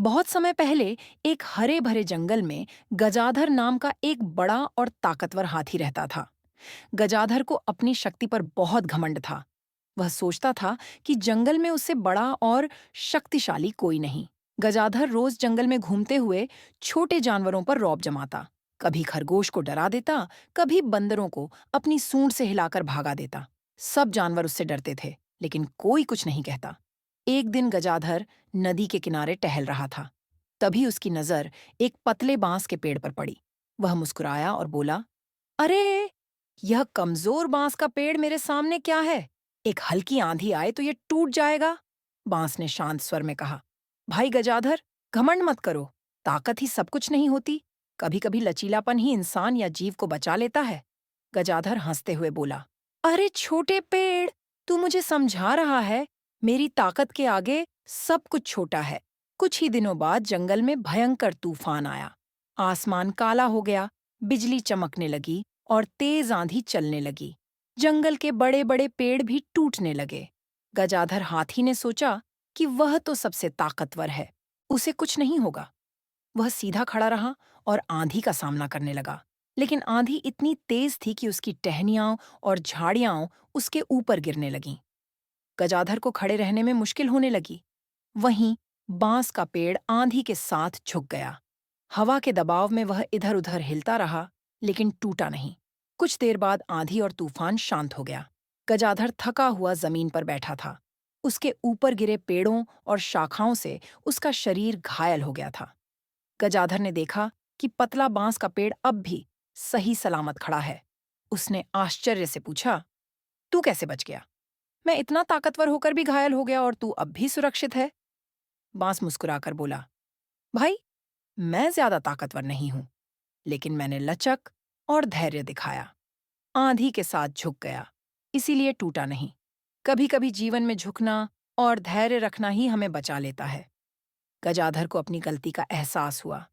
बहुत समय पहले एक हरे भरे जंगल में गजाधर नाम का एक बड़ा और ताकतवर हाथी रहता था। गजाधर को अपनी शक्ति पर बहुत घमंड था। वह सोचता था कि जंगल में उससे बड़ा और शक्तिशाली कोई नहीं। गजाधर रोज जंगल में घूमते हुए छोटे जानवरों पर रौब जमाता। कभी खरगोश को डरा देता, कभी बंदरों को अपनी सूंड से हिलाकर भागा देता। सब जानवर उससे डरते थे, लेकिन कोई कुछ नहीं कहता। एक दिन गजाधर नदी के किनारे टहल रहा था। तभी उसकी नजर एक पतले बांस के पेड़ पर पड़ी। वह मुस्कुराया और बोला, अरे, यह कमजोर बांस का पेड़ मेरे सामने क्या है? एक हल्की आंधी आए तो ये टूट जाएगा। बांस ने शांत स्वर में कहा, भाई गजाधर, घमंड मत करो। ताकत ही सब कुछ नहीं होती। कभी कभी लचीलापन ही इंसान या जीव को बचा लेता है। गजाधर हंसते हुए बोला, अरे छोटे पेड़, तू मुझे समझा रहा है? मेरी ताकत के आगे सब कुछ छोटा है। कुछ ही दिनों बाद जंगल में भयंकर तूफान आया। आसमान काला हो गया, बिजली चमकने लगी और तेज आंधी चलने लगी। जंगल के बड़े बड़े पेड़ भी टूटने लगे। गजाधर हाथी ने सोचा कि वह तो सबसे ताकतवर है, उसे कुछ नहीं होगा। वह सीधा खड़ा रहा और आंधी का सामना करने लगा। लेकिन आंधी इतनी तेज थी कि उसकी टहनियां और झाड़ियां उसके ऊपर गिरने लगीं। गजाधर को खड़े रहने में मुश्किल होने लगी। वहीं बांस का पेड़ आंधी के साथ झुक गया। हवा के दबाव में वह इधर उधर हिलता रहा, लेकिन टूटा नहीं। कुछ देर बाद आंधी और तूफान शांत हो गया। गजाधर थका हुआ जमीन पर बैठा था। उसके ऊपर गिरे पेड़ों और शाखाओं से उसका शरीर घायल हो गया था। गजाधर ने देखा कि पतला बांस का पेड़ अब भी सही सलामत खड़ा है। उसने आश्चर्य से पूछा, तू कैसे बच गया? मैं इतना ताकतवर होकर भी घायल हो गया और तू अब भी सुरक्षित है? बांस मुस्कुराकर बोला, भाई, मैं ज्यादा ताकतवर नहीं हूं, लेकिन मैंने लचक और धैर्य दिखाया। आंधी के साथ झुक गया, इसीलिए टूटा नहीं। कभी कभी जीवन में झुकना और धैर्य रखना ही हमें बचा लेता है। गजाधर को अपनी गलती का एहसास हुआ।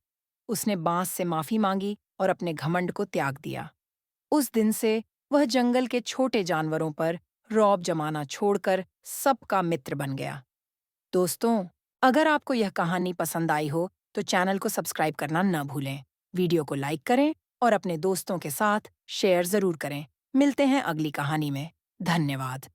उसने बांस से माफी मांगी और अपने घमंड को त्याग दिया। उस दिन से वह जंगल के छोटे जानवरों पर रौब जमाना छोड़कर सबका मित्र बन गया। दोस्तों, अगर आपको यह कहानी पसंद आई हो तो चैनल को सब्सक्राइब करना न भूलें। वीडियो को लाइक करें और अपने दोस्तों के साथ शेयर जरूर करें। मिलते हैं अगली कहानी में। धन्यवाद।